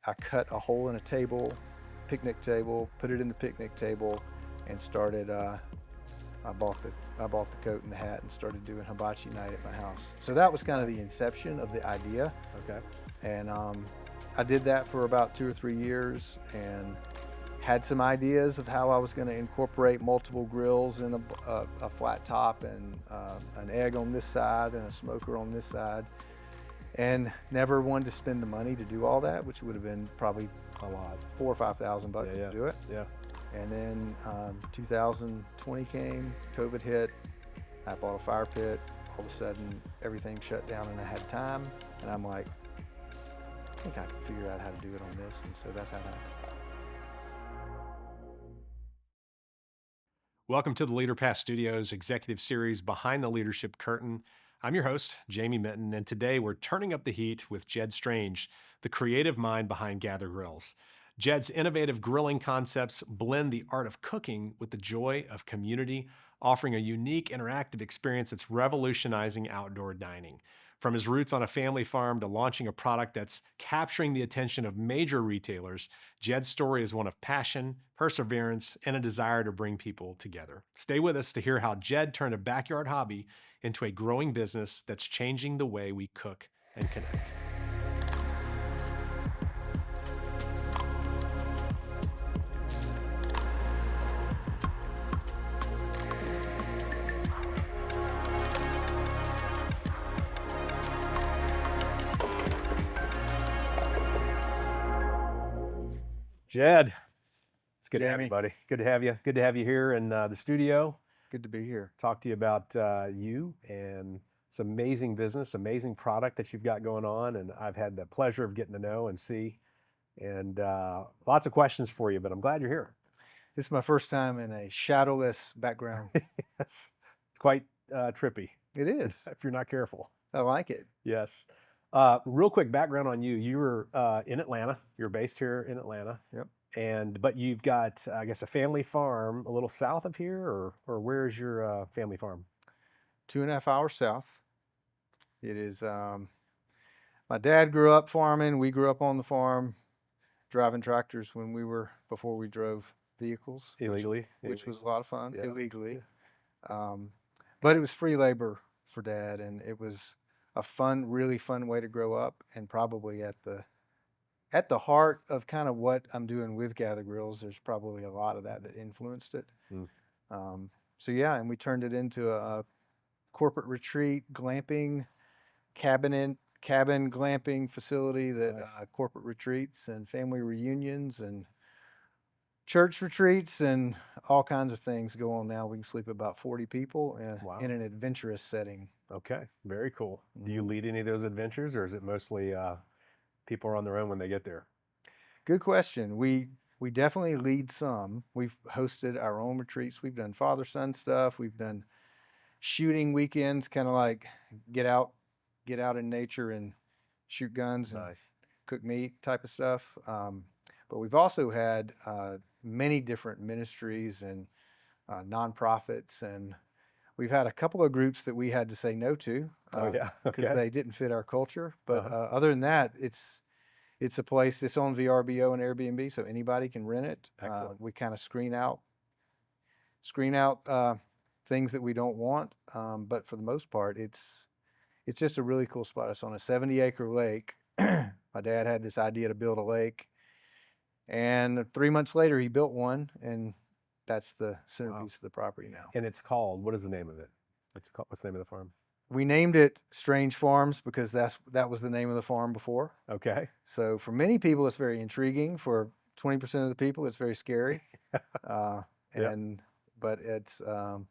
I cut a hole in a table, picnic table, put it in the picnic table, and started. I bought the coat and the hat and started doing hibachi night at my house. So that was kind of the inception of the idea. Okay. And I did that for about 2 or 3 years and had some ideas of how I was going to incorporate multiple grills and a flat top and an egg on this side and a smoker on this side. And never wanted to spend the money to do all that, which would have been probably A lot. $4,000 or $5,000 Yeah. to do it. Yeah. And then 2020 came, COVID hit, I bought a fire pit. All of a sudden, everything shut down and I had time. And I'm like, I think I can figure out how to do it on this. And so that's how that happened. Welcome to the LeaderPass Studios executive series Behind the Leadership Curtain. I'm your host, Jamie Minton, and today we're turning up the heat with Jed Strange, the creative mind behind Gather Grills. Jed's innovative grilling concepts blend the art of cooking with the joy of community, offering a unique interactive experience that's revolutionizing outdoor dining. From his roots on a family farm to launching a product that's capturing the attention of major retailers, Jed's story is one of passion, perseverance, and a desire to bring people together. Stay with us to hear how Jed turned a backyard hobby into a growing business that's changing the way we cook and connect. Jed, it's good to have you, Jamie. buddy. Good to have you. Good to have you here in the studio. Good to be here. Talk to you about you and some amazing business, amazing product that you've got going on. And I've had the pleasure of getting to know and see. And lots of questions for you, but I'm glad you're here. This is my first time in a shadowless background. Yes. It's quite trippy It is. if you're not careful. I like it. Yes. Real quick background on you. You were in Atlanta. You're based here in Atlanta. Yep. But you've got, I guess, a family farm a little south of here, or where's your family farm? 2.5 hours south. It is, my dad grew up farming. We grew up on the farm, driving tractors before we drove vehicles. Illegally. Which was a lot of fun, Yeah. illegally. But it was free labor for Dad, and it was a really fun way to grow up, and probably at the heart of kind of what I'm doing with Gather Grills, there's probably a lot of that influenced it. So yeah, and we turned it into a corporate retreat, glamping, cabin glamping facility that Nice. Corporate retreats and family reunions and church retreats and all kinds of things go on now. We can sleep about 40 people Wow. in an adventurous setting. Okay, very cool. Do you lead any of those adventures, or is it mostly people are on their own when they get there? Good question. We definitely lead some. We've hosted our own retreats. We've done father-son stuff. We've done shooting weekends, kind of like get out in nature and shoot guns and Nice. cook meat type of stuff. But we've also had many different ministries and nonprofits, and we've had a couple of groups that we had to say no to because they didn't fit our culture. But other than that, it's a place that's on VRBO and Airbnb, so anybody can rent it. Excellent. We kind of screen out things that we don't want, but for the most part, it's just a really cool spot. It's on a 70-acre lake. My dad had this idea to build a lake, and 3 months later, he built one, and that's the centerpiece of the property now. And it's called, what is the name of it? What's the name of the farm? We named it Strange Farms because that was the name of the farm before. Okay. So for many people, it's very intriguing. For 20% of the people, it's very scary. But it's a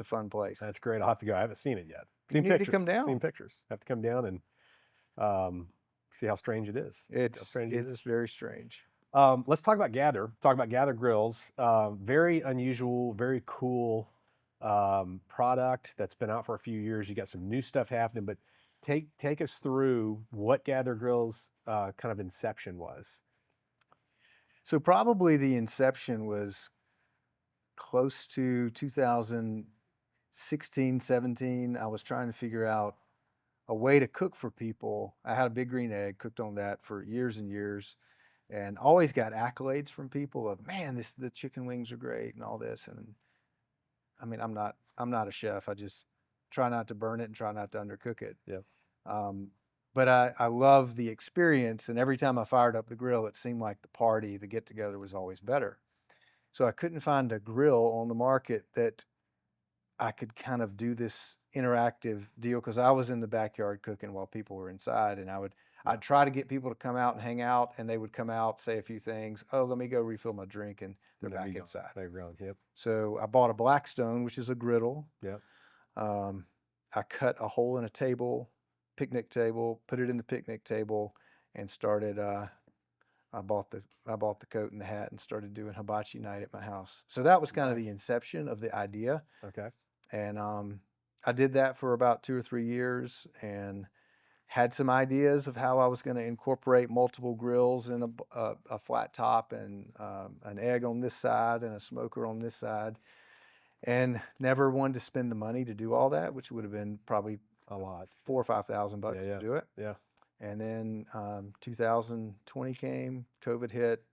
fun place. That's great. I'll have to go. I haven't seen it yet. You need to come down. Seen pictures. Have to come down and see how strange it is. It's very strange. Let's talk about Gather. Talk about Gather Grills. Very unusual, very cool product that's been out for a few years. You got some new stuff happening, but take us through what Gather Grills kind of inception was. So probably the inception was close to 2016, 17. I was trying to figure out a way to cook for people. I had a big green egg, cooked on that for years and years, and always got accolades from people of, man, the chicken wings are great and all this. And I mean, I'm not a chef. I just try not to burn it and try not to undercook it. Yeah. Um, but I love the experience, and every time I fired up the grill, it seemed like the get together was always better. So I couldn't find a grill on the market that I could kind of do this interactive deal, because I was in the backyard cooking while people were inside, and Yeah. I'd try to get people to come out and hang out, and they would come out, say a few things. Oh, let me go refill my drink, and they're And then back we go. inside. They're gone. Yep. So I bought a Blackstone, which is a griddle. Yep. Um, I cut a hole in a table, picnic table, put it in the picnic table, and started. I bought the coat and the hat and started doing hibachi night at my house. So that was kind of Nice. the inception of the idea, Okay. and I did that for about 2 or 3 years, and had some ideas of how I was going to incorporate multiple grills and a flat top, and an egg on this side and a smoker on this side, and never wanted to spend the money to do all that, which would have been probably A lot. 4 or 5 thousand bucks Yeah. to Yeah. do it. Yeah. And then 2020 came, COVID hit.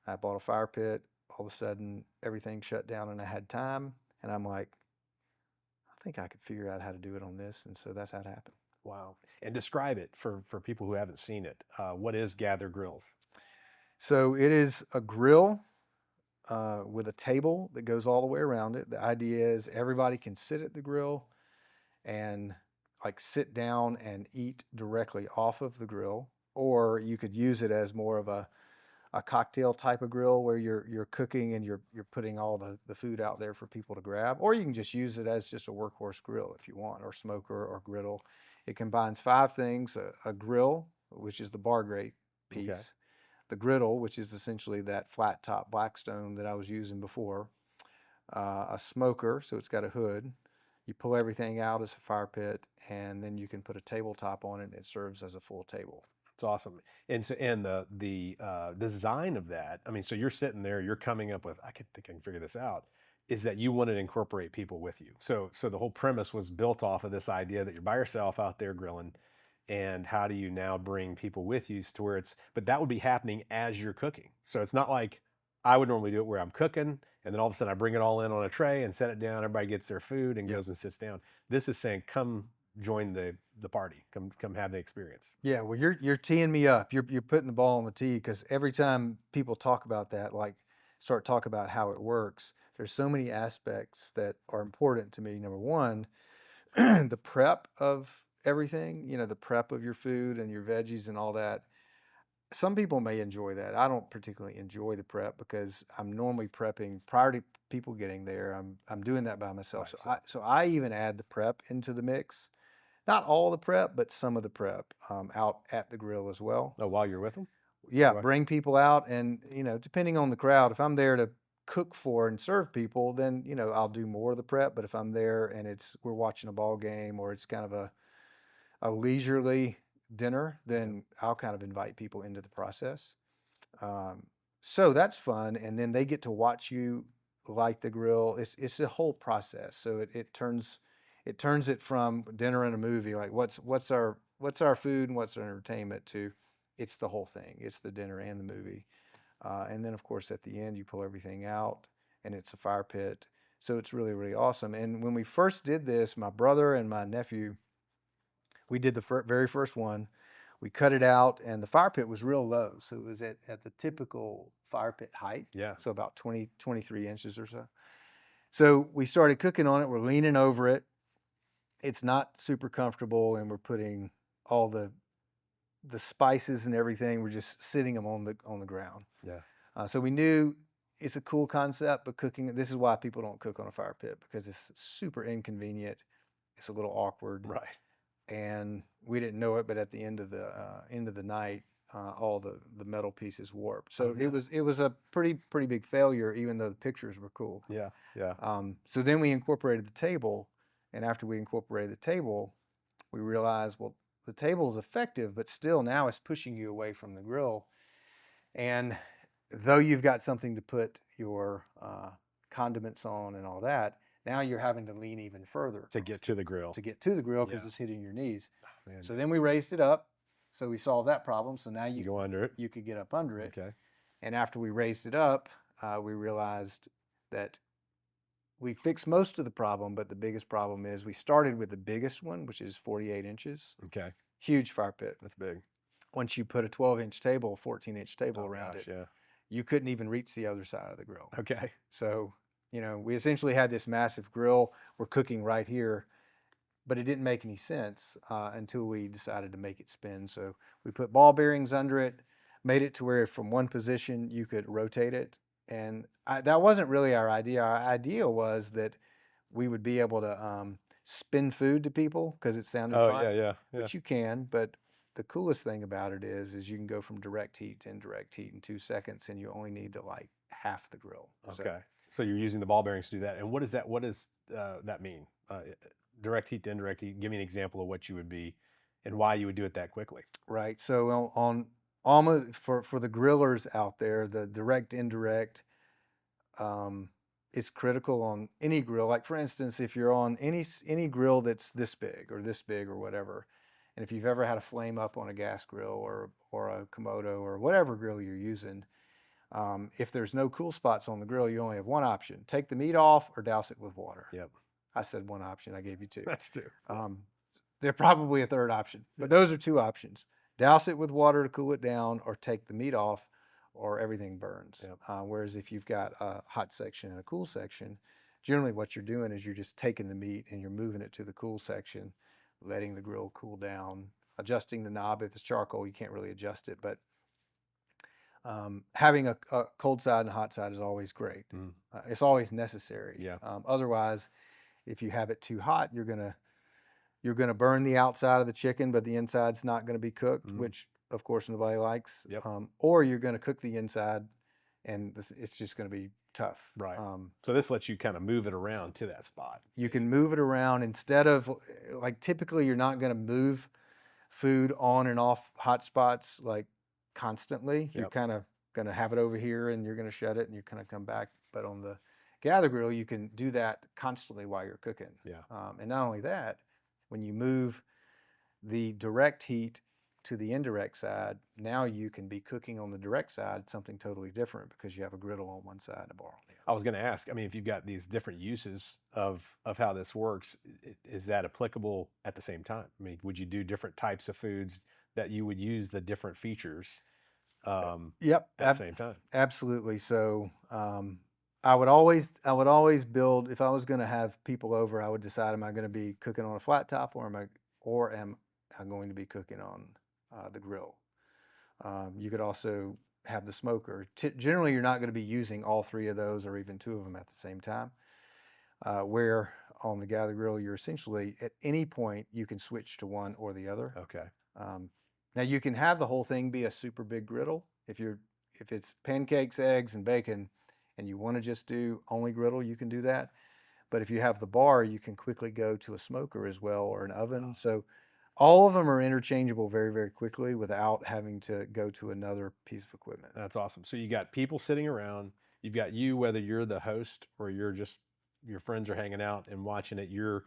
I bought a fire pit. All of a sudden, everything shut down, and I had time. And I'm like, I think I could figure out how to do it on this. And so that's how it happened. Wow. And describe it for people who haven't seen it. What is Gather Grills? So it is a grill with a table that goes all the way around it. The idea is everybody can sit at the grill and like sit down and eat directly off of the grill, or you could use it as more of a cocktail type of grill where you're cooking and you're putting all the food out there for people to grab, or you can just use it as just a workhorse grill if you want, or smoker or griddle. It combines five things: a grill, which is the bar grate Okay. piece, the griddle, which is essentially that flat top Blackstone that I was using before, a smoker, so it's got a hood. You pull everything out as a fire pit, and then you can put a tabletop on it, and it serves as a full table. It's awesome. And so, and the design of that, I mean, so you're sitting there, you're coming up with, I could think I can figure this out, is that you wanted to incorporate people with you. So the whole premise was built off of this idea that you're by yourself out there grilling, and how do you now bring people with you to where but that would be happening as you're cooking. So it's not like I would normally do it where I'm cooking and then all of a sudden I bring it all in on a tray and set it down. Everybody gets their food and Yep. goes and sits down. This is saying, come join the party. Come have the experience. Yeah, well, you're teeing me up. You're putting the ball on the tee, because every time people talk about that, like start talk about how it works, there's so many aspects that are important to me. Number one, the prep of everything. The prep of your food and your veggies and all that. Some people may enjoy that. I don't particularly enjoy the prep, because I'm normally prepping prior to people getting there. I'm doing that by myself. So I even add the prep into the mix. Not all the prep, but some of the prep out at the grill as well. Oh, while you're with them? Yeah, Right. bring people out, and depending on the crowd, if I'm there to cook for and serve people, then I'll do more of the prep. But if I'm there and we're watching a ball game, or it's kind of a leisurely dinner, then I'll kind of invite people into the process. So that's fun, and then they get to watch you light the grill. It's a whole process. So it turns it from dinner and a movie, like what's our food and what's our entertainment, to it's the whole thing. It's the dinner and the movie, and then of course at the end you pull everything out, and it's a fire pit. So it's really, really awesome. And when we first did this, my brother and my nephew, we did the very first one. We cut it out, and the fire pit was real low. So it was at the typical fire pit height. Yeah. So about 20, 23 inches or so. So we started cooking on it. We're leaning over it. It's not super comfortable, and we're putting all the spices and everything. We're just sitting them on the ground. Yeah. So we knew it's a cool concept, but this is why people don't cook on a fire pit, because it's super inconvenient. It's a little awkward. Right. And we didn't know it, but at the end of the night, all the metal pieces warped. So yeah. it was a pretty big failure, even though the pictures were cool. Yeah. Yeah. So then we incorporated the table, and after we incorporated the table, we realized, well, the table is effective, but still now it's pushing you away from the grill. And though you've got something to put your condiments on and all that, Now you're having to lean even further To get to the grill. to get to the grill because Yeah. it's hitting your knees. Man, So then we raised it up. So we solved that problem. So now you go under it. you could get up under it. Okay. And after we raised it up, we realized that we fixed most of the problem, but the biggest problem is we started with the biggest one, which is 48 inches. Okay. Huge fire pit. That's big. Once you put a 12-inch table, 14-inch table Oh, around gosh, it, yeah. you couldn't even reach the other side of the grill. Okay. So, we essentially had this massive grill. We're cooking right here, but it didn't make any sense until we decided to make it spin. So we put ball bearings under it, made it to where from one position you could rotate it. And that wasn't really our idea. Our idea was that we would be able to spin food to people because it sounded Oh, fun. yeah. Which you can, but the coolest thing about it is you can go from direct heat to indirect heat in 2 seconds, and you only need to light half the grill. Okay. So you're using the ball bearings to do that. And what does that mean? Direct heat to indirect heat. Give me an example of what you would be and why you would do it that quickly. Right. So on almost for the grillers out there, the direct indirect is critical on any grill. Like for instance, if you're on any grill that's this big or whatever, and if you've ever had a flame up on a gas grill or a Komodo or whatever grill you're using, if there's no cool spots on the grill, you only have one option: take the meat off or douse it with water. Yep. I said one option. I gave you two. That's two. There's probably a third option, but those are two options: douse it with water to cool it down, or take the meat off, or everything burns. Yep. Whereas if you've got a hot section and a cool section, generally what you're doing is you're just taking the meat and you're moving it to the cool section, letting the grill cool down, adjusting the knob. If it's charcoal, you can't really adjust it, but having a cold side and a hot side is always great. It's always necessary. Yeah. Otherwise, if you have it too hot, you're gonna burn the outside of the chicken, but the inside's not gonna be cooked, which of course nobody likes. Yep. Or you're gonna cook the inside, and it's just gonna be tough. Right. So this lets you kind of move it around to that spot. You can move it around instead of like typically you're not gonna move food on and off hot spots like constantly. You're kind of going to have it over here and you're going to shut it and you're going to come back. But on the gather grill, you can do that constantly while you're cooking. Yeah. And not only that, when you move the direct heat to the indirect side, now you can be cooking on the direct side something totally different because you have a griddle on one side and a bar on the other. I was going to ask, I mean, if you've got these different uses of how this works, is that applicable at the same time? I mean, would you do different types of foods that you would use the different features Yep, at the same time? Absolutely. So I would always build, if I was going to have people over, I would decide, am I going to be cooking on a flat top or am I going to be cooking on the grill? You could also have the smoker. Generally, you're not going to be using all three of those or even two of them at the same time. Where on the gather grill, you're essentially at any point you can switch to one or the other. Okay. Now you can have the whole thing be a super big griddle if it's pancakes, eggs, and bacon, and you want to just do only griddle, you can do that. But if you have the bar, you can quickly go to a smoker as well or an oven. So all of them are interchangeable very, very quickly without having to go to another piece of equipment. That's awesome. So you got people sitting around. You've got you, whether you're the host or you're just your friends are hanging out and watching it. You're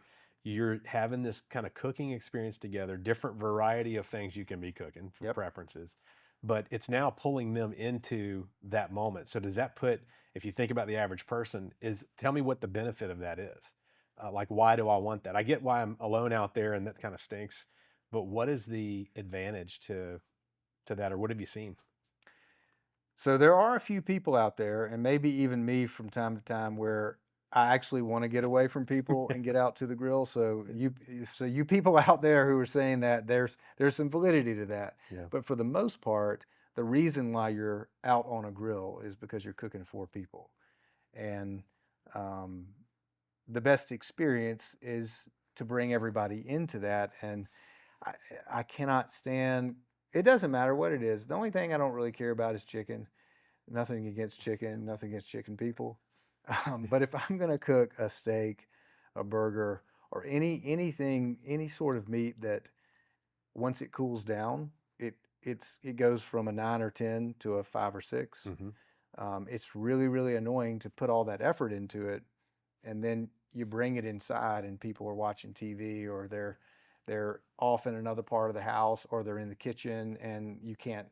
having this kind of cooking experience together. Different variety of things you can be cooking for preferences, but it's now pulling them into that moment. So does that put, if you think about the average person, tell me what the benefit of that is. Like, why do I want that? I get why I'm alone out there and that kind of stinks, but what is the advantage to that, or what have you seen? So there are a few people out there, and maybe even me from time to time, where I actually want to get away from people and get out to the grill. So you people out there who are saying that, there's some validity to that. Yeah. But for the most part, the reason why you're out on a grill is because you're cooking for people, and the best experience is to bring everybody into that. And I cannot stand. It doesn't matter what it is. The only thing I don't really care about is chicken. Nothing against chicken. Nothing against chicken people. But if I'm going to cook a steak, a burger, or anything, any sort of meat that once it cools down, it goes from a 9 or 10 to a 5 or 6. It's really, really annoying to put all that effort into it, and then you bring it inside and people are watching TV, or they're off in another part of the house, or they're in the kitchen and you can't,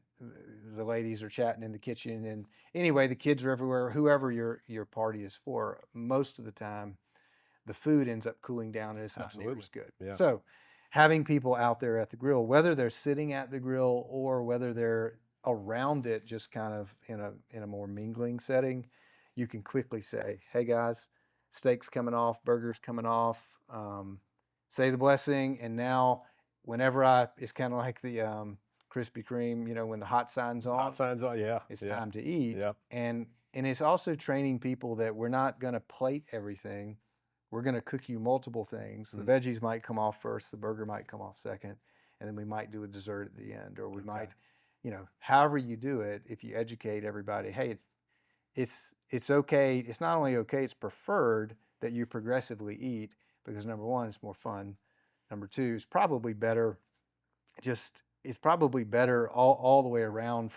the ladies are chatting in the kitchen, and anyway, the kids are everywhere. Whoever your party is for, most of the time the food ends up cooling down and it's not near Absolutely. as good. Yeah. So having people out there at the grill, whether they're sitting at the grill or whether they're around it, just kind of in a more mingling setting, you can quickly say, "Hey guys, steak's coming off, burgers coming off. Say the blessing." And now, it's kind of like the Krispy Kreme. When the hot sign's Hot on, signs on. Yeah. it's Yeah. time to eat. Yeah. And it's also training people that we're not going to plate everything. We're going to cook you multiple things. The veggies might come off first, the burger might come off second, and then we might do a dessert at the end, or we might, however you do it. If you educate everybody, hey, it's okay. It's not only okay, it's preferred that you progressively eat, because number one, it's more fun. Number two, it's probably better. It's probably better all the way around.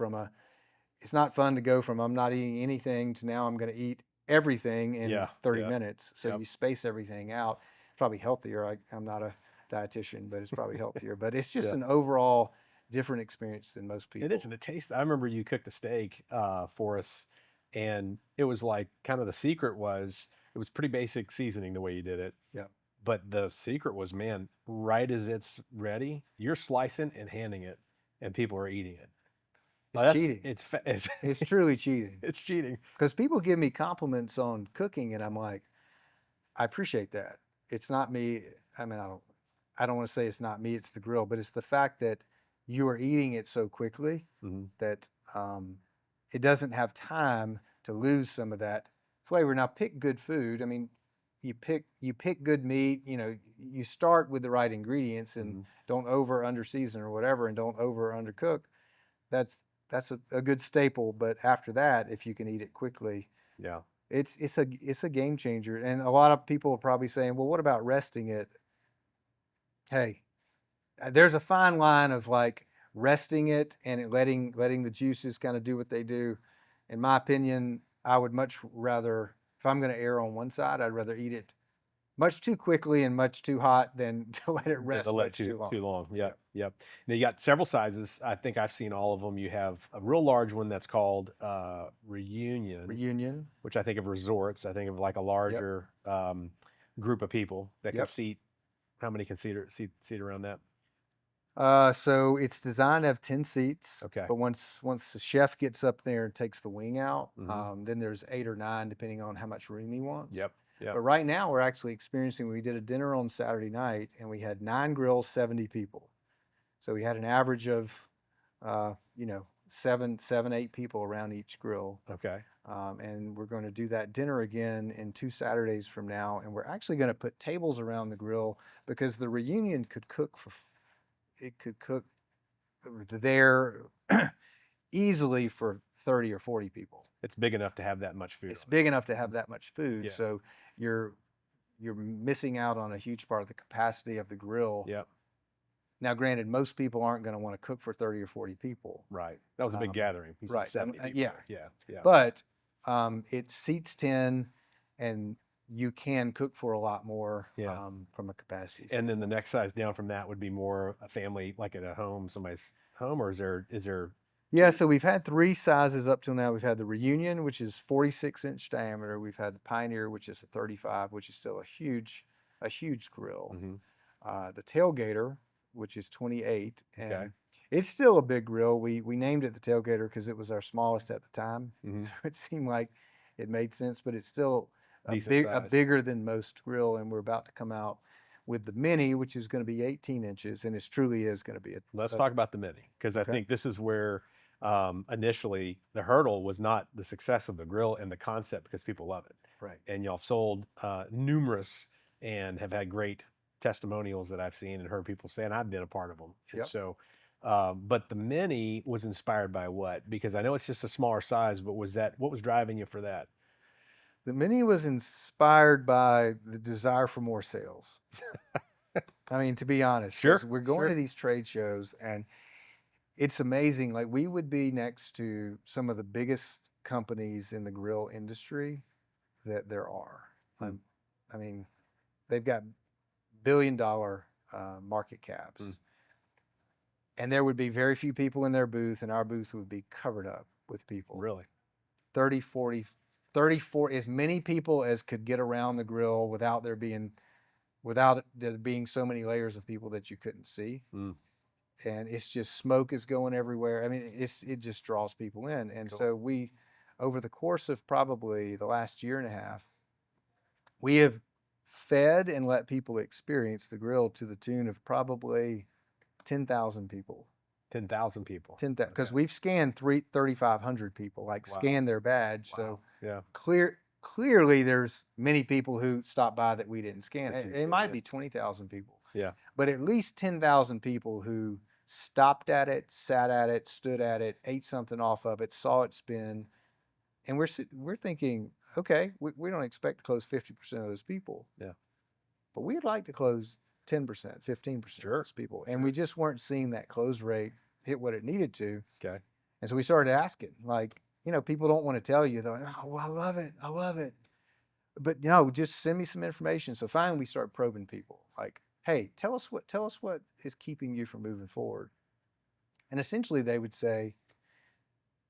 It's not fun to go from I'm not eating anything to now I'm going to eat everything in Yeah. 30 Yeah. minutes. So Yep. you space everything out. It's probably healthier. I'm not a dietitian, but it's probably healthier. But it's just Yeah. an overall different experience than most people. It is, and the taste. I remember you cooked a steak for us, and it was like kind of the secret was it was pretty basic seasoning the way you did it. Yeah. But the secret was, man, right as it's ready, you're slicing and handing it, and people are eating it. It's cheating. It's truly cheating. It's cheating. Because people give me compliments on cooking, and I'm like, I appreciate that. It's not me. I mean, I don't want to say it's not me. It's the grill, but it's the fact that you are eating it so quickly that it doesn't have time to lose some of that flavor. Now, pick good food. I mean, you pick good meat. You start with the right ingredients and don't over under season or whatever, and don't over undercook. That's a good staple. But after that, if you can eat it quickly, Yeah. it's a game changer. And a lot of people are probably saying, well, what about resting it? Hey, there's a fine line of like resting it and letting the juices kind of do what they do. In my opinion, I would much rather, if I'm going to err on one side, I'd rather eat it much too quickly and much too hot than to let it rest much too long. Too long. Yep. Yep. Now you got several sizes. I think I've seen all of them. You have a real large one that's called Reunion, which I think of resorts. I think of like a larger group of people that can seat. How many can seat around that? So it's designed to have 10 seats. Okay. But once the chef gets up there and takes the wing out, then there's 8 or 9 depending on how much room he wants. Yep. Yep. But right now we're actually experiencing, we did a dinner on Saturday night and we had 9 grills, 70 people. So we had an average of, 7, 8 people around each grill. Okay. And we're going to do that dinner again in 2 Saturdays from now. And we're actually going to put tables around the grill because the Reunion could cook there easily for 30 or 40 people. It's big enough to have that much food. It's big enough to have that much food. Yeah. So you're missing out on a huge part of the capacity of the grill. Yep. Now, granted, most people aren't going to want to cook for 30 or 40 people. Right. That was a big gathering. You said Right. 70 people. Yeah. Yeah. Yeah. But it seats 10, and you can cook for a lot more from a capacity standpoint. And then the next size down from that would be more a family, like at a home, somebody's home, or is there? Yeah, so we've had 3 sizes up till now. We've had the Reunion, which is 46-inch diameter. We've had the Pioneer, which is a 35, which is still a huge grill. The Tailgater, which is 28, and it's still a big grill. We named it the Tailgater because it was our smallest at the time, so it seemed like it made sense. But it's still a bigger than most grill, and we're about to come out with the Mini, which is going to be 18 inches, and it truly is going to be Let's talk about the Mini, because I think this is where initially the hurdle was not the success of the grill and the concept, because people love it. Right. And y'all sold numerous and have had great testimonials that I've seen and heard people say, and I've been a part of them. And so, but the Mini was inspired by what? Because I know it's just a smaller size, but what was driving you for that? The Mini was inspired by the desire for more sales. I mean, to be honest, we're going to these trade shows and it's amazing. Like, we would be next to some of the biggest companies in the grill industry that there are. I mean, they've got billion-dollar market caps. Mm. And there would be very few people in their booth, and our booth would be covered up with people. Really? 30, 40, 34, as many people as could get around the grill without there being so many layers of people that you couldn't see. Mm. And it's just smoke is going everywhere. I mean, it just draws people in. And Cool. so we, over the course of probably the last year and a half, we have fed and let people experience the grill to the tune of probably 10,000 people. 10,000 people. 10,000, because we've scanned 3,500 people, like Wow. scan their badge. Wow. So Yeah. clearly there's many people who stopped by that we didn't scan. That you It scan, might yeah. be 20,000 people, Yeah. but at least 10,000 people who stopped at it, sat at it, stood at it, ate something off of it, saw it spin, and we're thinking, okay, we don't expect to close 50% of those people. Yeah. But we'd like to close 10%, 15% of Sure. those people. And we just weren't seeing that close rate hit what it needed to. Okay. And so we started asking, like, people don't want to tell you. They're like, oh, well, I love it. I love it. But, just send me some information. So finally we start probing people like, hey, tell us what is keeping you from moving forward. And essentially they would say,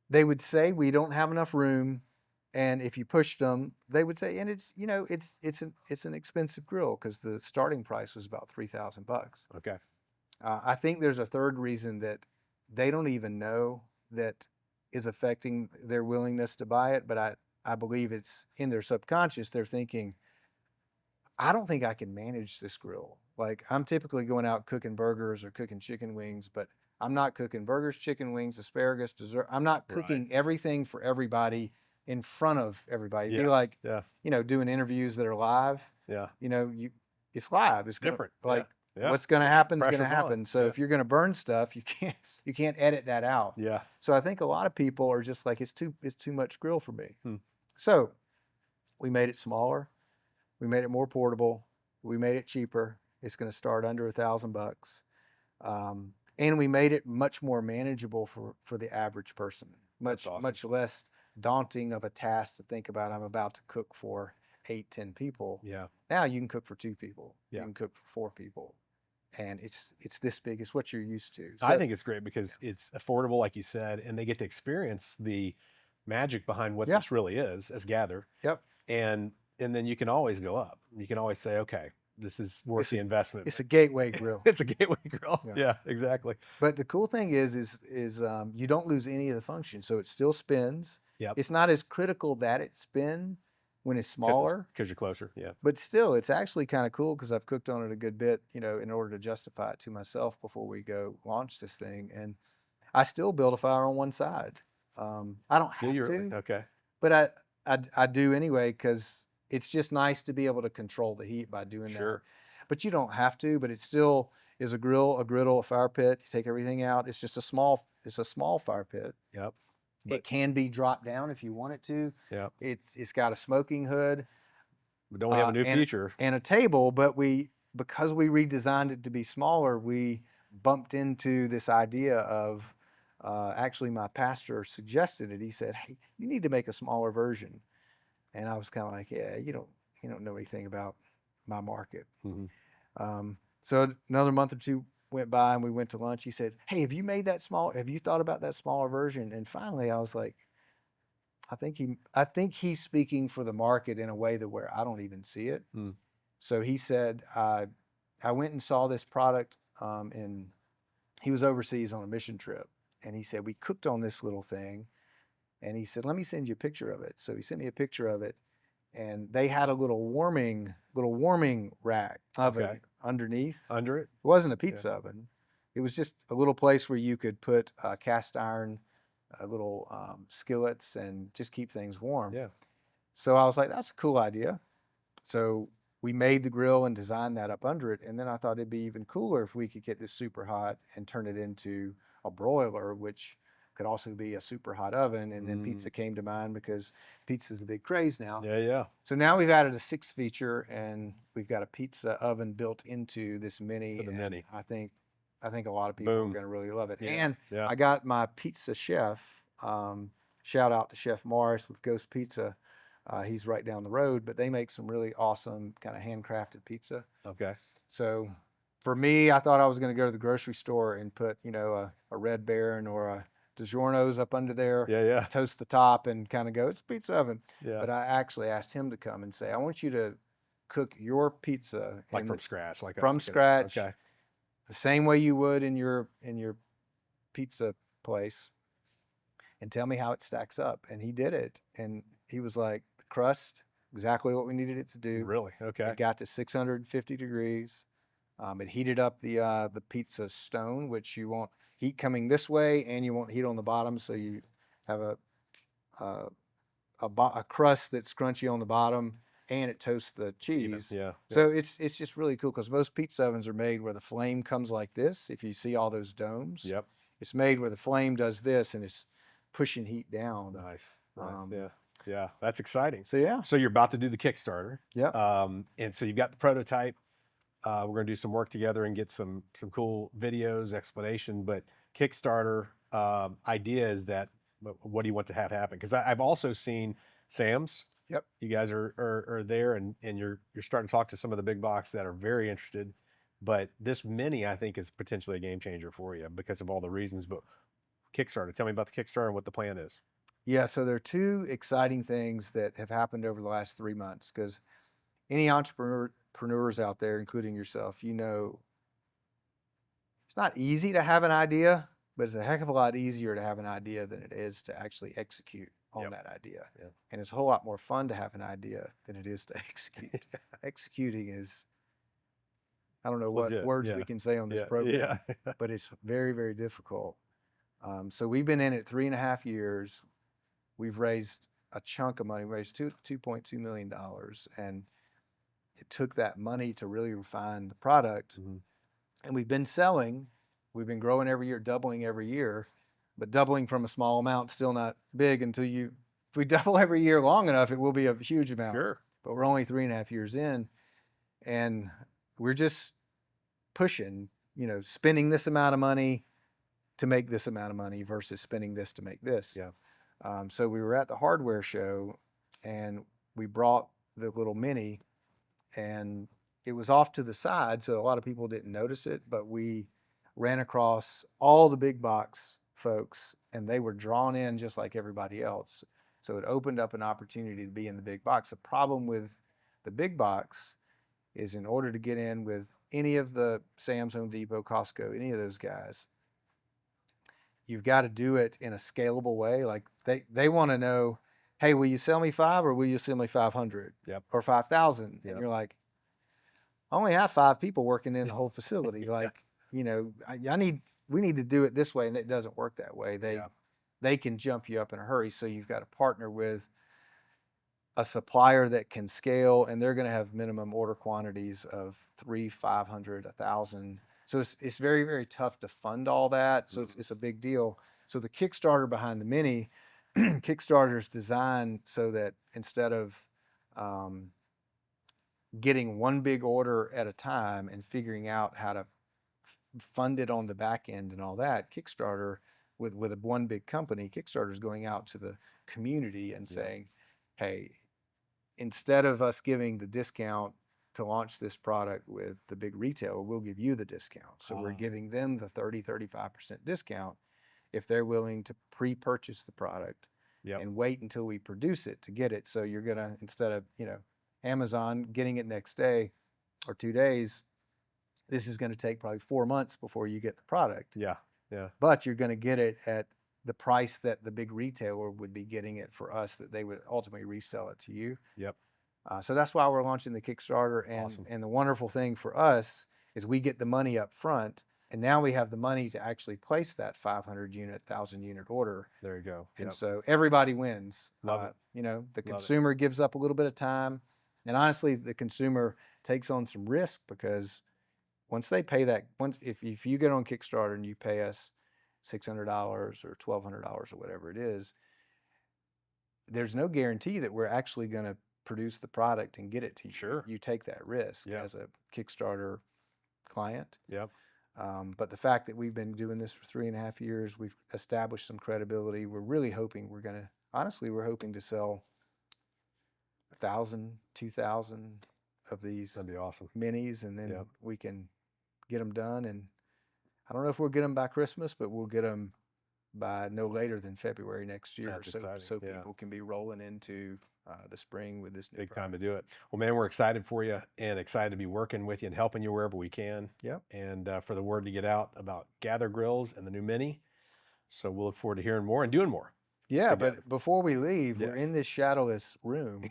we don't have enough room. And if you pushed them, they would say, and it's an expensive grill because the starting price was about $3,000. Okay. I think there's a third reason that they don't even know that is affecting their willingness to buy it, but I believe it's in their subconscious. They're thinking, I don't think I can manage this grill. Like, I'm typically going out cooking burgers or cooking chicken wings, but I'm not cooking burgers, chicken wings, asparagus, dessert. I'm not cooking everything for everybody in front of everybody. It'd be like, doing interviews that are live. Yeah. It's live. It's different. What's going to happen is going to Pressure's on. happen. So if you're going to burn stuff, you can't edit that out. Yeah. So I think a lot of people are just like, it's too much grill for me. Hmm. So we made it smaller. We made it more portable. We made it cheaper. It's going to start under $1,000. And we made it much more manageable for the average person. Much less daunting of a task to think about. I'm about to cook for 8-10 people. Yeah. Now you can cook for 2 people. Yeah. You can cook for 4 people. And it's this big. It's what you're used to. So, I think it's great because it's affordable, like you said, and they get to experience the magic behind what this really is as Gather. Yep. And then you can always go up. You can always say, okay, this is worth the investment. It's a gateway grill. It's a gateway grill. Yeah, exactly. But the cool thing is you don't lose any of the function. So it still spins. Yep. It's not as critical that it spin when it's smaller. Because you're closer, yeah. But still, it's actually kind of cool because I've cooked on it a good bit, in order to justify it to myself before we go launch this thing. And I still build a fire on one side. I don't have to. Okay. But I do anyway because it's just nice to be able to control the heat by doing that. But you don't have to. But it still is a grill, a griddle, a fire pit. You take everything out. It's just a small fire pit. Yep. It can be dropped down if you want it to. Yep. It's got a smoking hood. But don't we have a new feature? And a table, but because we redesigned it to be smaller, we bumped into this idea of, actually my pastor suggested it. He said, hey, you need to make a smaller version. And I was kind of like, yeah, you don't know anything about my market. Mm-hmm. So another month or two went by and we went to lunch. He said, hey, have you thought about that smaller version? And finally I was like, I think he's speaking for the market in a way that where I don't even see it. Mm. So he said, I went and saw this product, he was overseas on a mission trip. And he said, we cooked on this little thing. And he said, let me send you a picture of it. So he sent me a picture of it. And they had a little warming rack oven underneath. Under it? It wasn't a pizza oven. It was just a little place where you could put cast iron, little skillets, and just keep things warm. Yeah. So I was like, that's a cool idea. So we made the grill and designed that up under it. And then I thought it'd be even cooler if we could get this super hot and turn it into a broiler, which could also be a super hot oven. And then pizza came to mind because pizza's the big craze now. Yeah, yeah. So now we've added a 6th feature, and we've got a pizza oven built into this Mini. For the Mini. I think a lot of people are going to really love it. Yeah. And Yeah. I got my pizza chef, shout out to Chef Morris with Ghost Pizza. He's right down the road, but they make some really awesome kind of handcrafted pizza. Okay. So for me, I thought I was going to go to the grocery store and put, a Red Baron or a DiGiorno's up under there, Yeah, yeah, toast the top, and kind of go, it's a pizza oven. yeah. But I actually asked him to come and say, I want you to cook your pizza Like from scratch, from scratch, okay. the same way you would in your pizza place, and tell me how it stacks up. And he did it, and he was like, the crust, exactly what we needed it to do. Really? Okay. It got to 650 degrees. It heated up the pizza stone, which you want heat coming this way, and you want heat on the bottom, so you have a, a crust that's crunchy on the bottom, and it toasts the It's even. cheese. Yeah. So it's just really cool because most pizza ovens are made where the flame comes like this. If you see all those domes, Yep. it's made where the flame does this, and it's pushing heat down. Nice. Nice. Um, Yeah. Yeah. That's exciting. So yeah, So you're about to do the Kickstarter. yep. And so you've got the prototype. We're going to do some work together and get some cool videos, explanation. But Kickstarter idea is that what do you want to have happen? Because I've also seen Sam's. Yep. You guys are there, and you're starting to talk to some of the big box that are very interested. But this mini, I think, is potentially a game changer for you because of all the reasons. But Kickstarter, tell me about the Kickstarter and what the plan is. Yeah, so there are two exciting things that have happened over the last 3 months because any entrepreneurs out there, including yourself, it's not easy to have an idea, but it's a heck of a lot easier to have an idea than it is to actually execute on Yep. that idea. Yep. And it's a whole lot more fun to have an idea than it is to execute. Executing is, I don't know It's what legit. words Yeah. we can say on this Yeah. program, Yeah. but it's very, very difficult. So we've been in it 3.5 years. We've raised a chunk of money, we raised $2.2 million. And it took that money to really refine the product. Mhm. And we've been selling, we've been growing every year, doubling every year, but doubling from a small amount, still not big until if we double every year long enough, it will be a huge amount. Sure. But we're only 3.5 years in, and we're just pushing, spending this amount of money to make this amount of money versus spending this to make this. Yeah. So we were at the hardware show, and we brought the little mini, and it was off to the side, so a lot of people didn't notice it, but we ran across all the big box folks, and they were drawn in just like everybody else. So it opened up an opportunity to be in the big box. The problem with the big box is in order to get in with any of the Sam's, Home Depot, Costco, any of those guys, you've got to do it in a scalable way. Like they want to know, hey, will you sell me 5 or will you sell me 500? Yep. Or 5,000? Yep. And you're like, I only have 5 people working in the whole facility. Like, we need to do it this way, and it doesn't work that way. They can jump you up in a hurry. So you've got to partner with a supplier that can scale, and they're going to have minimum order quantities of 300, 500, 1,000. So it's very, very tough to fund all that. So it's a big deal. So the Kickstarter behind the mini, Kickstarter is designed so that instead of getting one big order at a time and figuring out how to fund it on the back end and all that, Kickstarter with one big company, Kickstarter is going out to the community and saying, hey, instead of us giving the discount to launch this product with the big retailer, we'll give you the discount. So we're giving them the 30, 35% discount if they're willing to pre-purchase the product and wait until we produce it to get it. So you're going to, instead of, Amazon getting it next day or 2 days, this is going to take probably 4 months before you get the product. Yeah. Yeah. But you're going to get it at the price that the big retailer would be getting it for us, that they would ultimately resell it to you. Yep. So that's why we're launching the Kickstarter. And, Awesome. And the wonderful thing for us is we get the money up front, and now we have the money to actually place that 500 unit, 1,000 unit order. There you go. And so everybody wins. Love it. The consumer gives up a little bit of time. And honestly, the consumer takes on some risk because once they pay that, if you get on Kickstarter and you pay us $600 or $1,200 or whatever it is, there's no guarantee that we're actually going to produce the product and get it to you. Sure. You take that risk as a Kickstarter client. Yep. But the fact that we've been doing this for 3.5 years, we've established some credibility. We're really hoping we're hoping to sell 1,000, 2,000 of these That'd be awesome. minis, and then Yep. we can get them done. And I don't know if we'll get them by Christmas, but we'll get them by no later than February next year. That's exciting. So Yeah. people can be rolling into the spring with this new Big time product. to do it. Well, man, we're excited for you and excited to be working with you and helping you wherever we can. Yep. And for the word to get out about Gather Grills and the new Mini. So we'll look forward to hearing more and doing more. Yeah, together. but before we leave, we're Yes. in this shadowless room,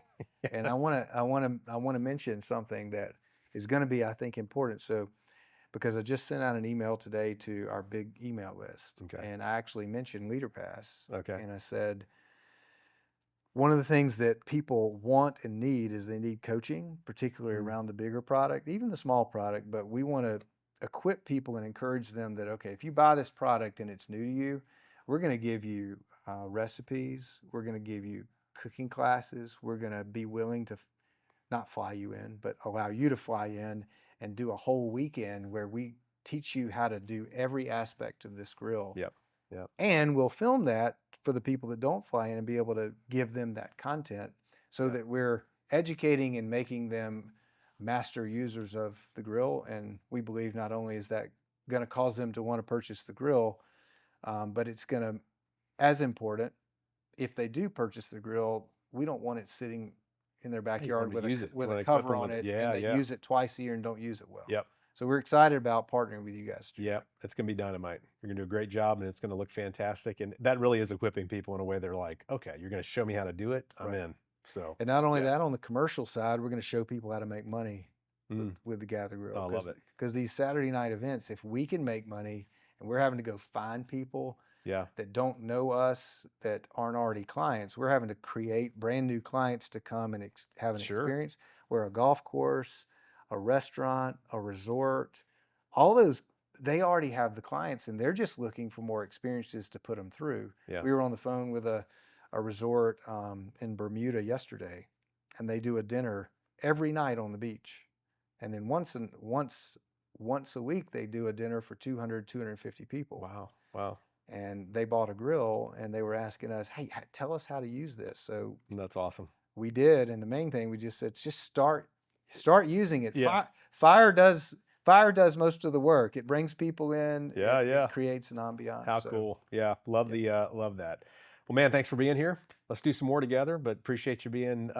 and I want to mention something that is going to be, I think, important. So, because I just sent out an email today to our big email list, Okay. and I actually mentioned LeaderPass. Okay. And I said, one of the things that people want and need is they need coaching, particularly around the bigger product, even the small product. But we want to equip people and encourage them that, okay, if you buy this product and it's new to you, we're going to give you recipes. We're going to give you cooking classes. We're going to be willing to not fly you in, but allow you to fly in and do a whole weekend where we teach you how to do every aspect of this grill. Yep. Yep. And we'll film that for the people that don't fly in and be able to give them that content so Yep. that we're educating and making them master users of the grill. And we believe not only is that going to cause them to want to purchase the grill, but it's going to, as important, if they do purchase the grill, we don't want it sitting in their backyard with a cover on it, and they use it twice a year and don't use it well. Yep. So we're excited about partnering with you guys. Yep. It's going to be dynamite. You're going to do a great job, and it's going to look fantastic. And that really is equipping people in a way they're like, okay, you're going to show me how to do it. I'm in. So, and not only that, on the commercial side, we're going to show people how to make money with the Gather Grill. I love it. Because these Saturday night events, if we can make money and we're having to go find people that don't know us, that aren't already clients, we're having to create brand new clients to come and have an experience. Where a golf course, a restaurant, a resort, all those, they already have the clients and they're just looking for more experiences to put them through. Yeah. We were on the phone with a resort in Bermuda yesterday, and they do a dinner every night on the beach. And then once a week, they do a dinner for 200, 250 people. Wow. Wow. And they bought a grill and they were asking us, hey, tell us how to use this. So that's awesome. We did. And the main thing we just said, just start using it. Yeah. Fire does most of the work. It brings people in. Yeah. It creates an ambiance. How cool. Yeah. Love that. Well, man, thanks for being here. Let's do some more together, but appreciate you being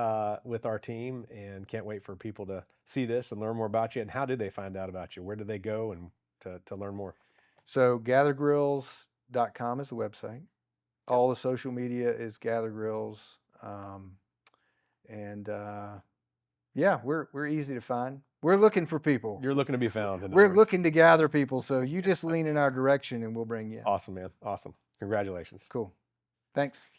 with our team and can't wait for people to see this and learn more about you. And how did they find out about you? Where did they go and to learn more? So gathergrills.com is the website. All the social media is Gather Grills. We're easy to find. We're looking for people. You're looking to be found. We're looking to gather people. So you just lean in our direction and we'll bring you in. Awesome, man. Awesome. Congratulations. Cool. Thanks.